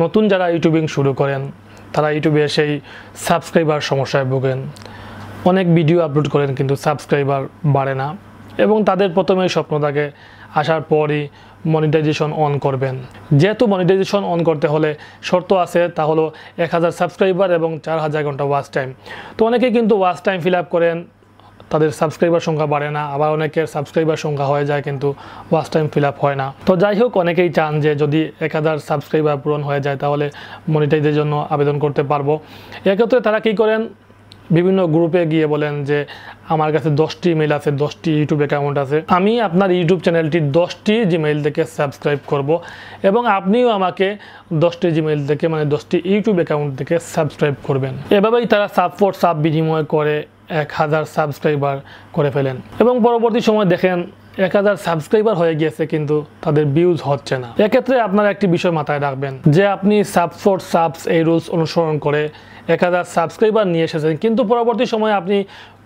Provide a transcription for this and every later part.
নতুন যারা ইউটিউবিং শুরু করেন তারা ইউটিউবে সেই সাবস্ক্রাইবার সমস্যায় ভোগেন। অনেক ভিডিও আপলোড করেন কিন্তু সাবস্ক্রাইবার বাড়ে না এবং তাদের প্রথমেই স্বপ্ন থাকে আসার পরই মনিটাইজেশন অন করবেন। যেহেতু মনিটাইজেশন অন করতে হলে শর্ত আছে, তা হলো 1000 সাবস্ক্রাইবার এবং 4000 ঘন্টা ওয়াচ টাইম। তো অনেকেই কিন্তু ওয়াচ টাইম ফিল আপ করেন, তাদের সাবস্ক্রাইবার সংখ্যা বাড়ে না, আবার অনেকের সাবস্ক্রাইবার সংখ্যা হয়ে যায় কিন্তু ওয়াচ টাইম ফিল আপ হয় না। তো যাই হোক, অনেকেই চান যে যদি 1000 সাবস্ক্রাইবার পূরণ হয়ে যায় তাহলে মনিটাইজের জন্য আবেদন করতে পারবো। এক্ষেত্রে তারা কী করেন, বিভিন্ন গ্রুপে গিয়ে বলেন যে আমার কাছে 10টি ইমেল আছে, 10টি ইউটিউব অ্যাকাউন্ট আছে, আমি আপনার ইউটিউব চ্যানেলটি 10টি জিমেইল থেকে সাবস্ক্রাইব করব এবং আপনিও আমাকে 10টি জিমেইল থেকে মানে 10টি ইউটিউব অ্যাকাউন্ট থেকে সাবস্ক্রাইব করবেন। এভাবেই তারা সাব বিনিময় করে 1000 সাবস্ক্রাইবার করে ফেলেন এবং পরবর্তী সময় দেখেন 1000 সাবস্ক্রাইবার হয়ে গিয়েছে কিন্তু তাদের ভিউজ হচ্ছে না। এক্ষেত্রে আপনারা একটি বিষয় মাথায় রাখবেন যে আপনি সাবস এই রুলস অনুসরণ করে 1000 সাবস্ক্রাইবার নিয়ে এসেছেন, কিন্তু পরবর্তী সময়ে আপনি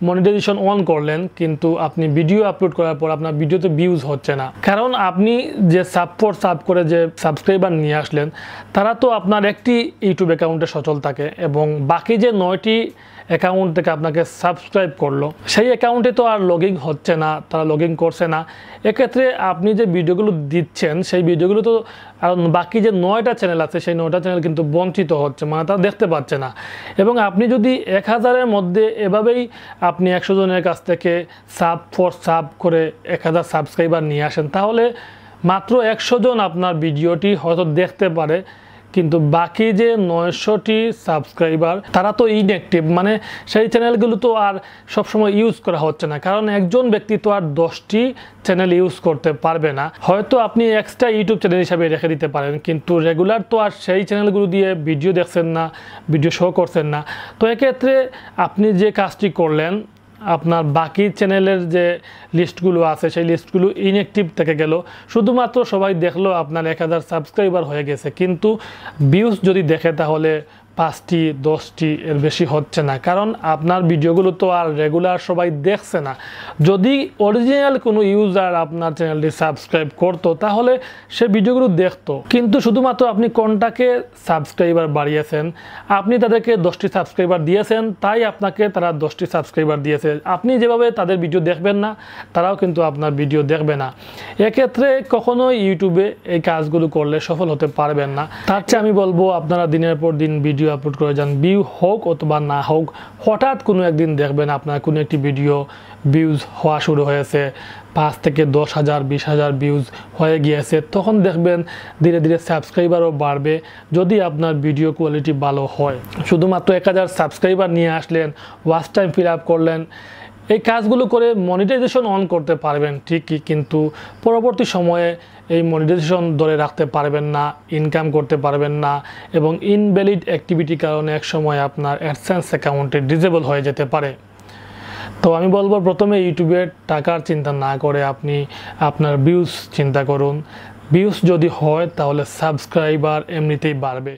মনিটাইজেশন অন করলেন কিন্তু আপনি ভিডিও আপলোড করার পর আপনার ভিডিওতে ভিউজ হচ্ছে না। কারণ আপনি যে সাব করে যে সাবস্ক্রাইবার নিয়ে আসলেন তারা তো আপনার একটি ইউটিউব অ্যাকাউন্টে সচল থাকে এবং বাকি যে 9টি অ্যাকাউন্ট থেকে আপনাকে সাবস্ক্রাইব করলো সেই অ্যাকাউন্টে তো আর লগইন হচ্ছে না, তারা লগইন করছে না। এক্ষেত্রে আপনি যে ভিডিওগুলো দিচ্ছেন সেই ভিডিওগুলো তো আর বাকি যে 9টা চ্যানেল আছে সেই 9টা চ্যানেল কিন্তু বঞ্চিত হচ্ছে, মানে তারা দেখতে পাচ্ছে না। এবং আপনি যদি 1000-এর মধ্যে এভাবেই আপনি 100 জনের কাছ থেকে সাব করে 1000 সাবস্ক্রাইবার নিয়ে আসেন তাহলে মাত্র 100 জন আপনার ভিডিওটি হয়তো দেখতে পারে, কিন্তু বাকি যে 900টি সাবস্ক্রাইবার তারা তো ইনঅ্যাক্টিভ, মানে সেই চ্যানেলগুলো তো আর সবসময় ইউজ করা হচ্ছে না। কারণ একজন ব্যক্তি তো আর 10টি চ্যানেল ইউজ করতে পারবে না। হয়তো আপনি এক্সট্রা ইউটিউব চ্যানেল হিসাবে রেখে দিতে পারেন, কিন্তু রেগুলার তো আর সেই চ্যানেলগুলো দিয়ে ভিডিও দেখছেন না, ভিডিও শো করছেন না। তো এক্ষেত্রে আপনি যে কাজটি করলেন, আপনার বাকি চ্যানেলের যে লিস্টগুলো আছে সেই লিস্টগুলো ইনঅ্যাক্টিভ থেকে গেল, শুধুমাত্র সবাই দেখলো আপনার 1000 সাবস্ক্রাইবার হয়ে গেছে, কিন্তু ভিউজ যদি দেখে তাহলে 5টি 10টি এর বেশি হচ্ছে না। কারণ আপনার ভিডিওগুলো তো আর রেগুলার সবাই দেখছে না। যদি অরিজিনাল কোনো ইউজার আপনার চ্যানেলটি সাবস্ক্রাইব করতো তাহলে সে ভিডিওগুলো দেখতো, কিন্তু শুধুমাত্র আপনি কোনটাকে সাবস্ক্রাইবার বাড়িয়েছেন, আপনি তাদেরকে 10টি সাবস্ক্রাইবার দিয়েছেন তাই আপনাকে তারা 10টি সাবস্ক্রাইবার দিয়েছে। আপনি যেভাবে তাদের ভিডিও দেখবেন না তারাও কিন্তু আপনার ভিডিও দেখবে না। এক্ষেত্রে কখনোই ইউটিউবে এই কাজগুলো করলে সফল হতে পারবেন না। তার চেয়ে আমি বলবো আপনারা দিনের পর দিন ভিডিও আপলোড করে যান, ভিউ হোক অথবা না হোক। হঠাৎ কোনো একদিন দেখবেন আপনার কোনো একটি ভিডিও ভিউজ হওয়া শুরু হয়েছে, 5 থেকে 10,000 20,000 ভিউজ হয়ে গিয়েছে, তখন দেখবেন ধীরে ধীরে সাবস্ক্রাইবারও বাড়বে যদি আপনার ভিডিও কোয়ালিটি ভালো হয়। শুধুমাত্র 1000 সাবস্ক্রাইবার নিয়ে আসলেন, ওয়াচ টাইম ফিল আপ করলেন, এই কাজগুলো করে মনিটাইজেশন অন করতে পারবেন ঠিকই, কিন্তু পরবর্তী সময়ে এই মনিটাইজেশন ধরে রাখতে পারবেন না, ইনকাম করতে পারবেন না এবং ইনভ্যালিড অ্যাক্টিভিটির কারণে এক সময় আপনার অ্যাডসেন্স অ্যাকাউন্টে ডিসেবল হয়ে যেতে পারে। তো আমি বলবো প্রথমে ইউটিউবের টাকার চিন্তা না করে আপনি আপনার ভিউজ চিন্তা করুন। ভিউজ যদি হয় তাহলে সাবস্ক্রাইবার এমনিতেই বাড়বে।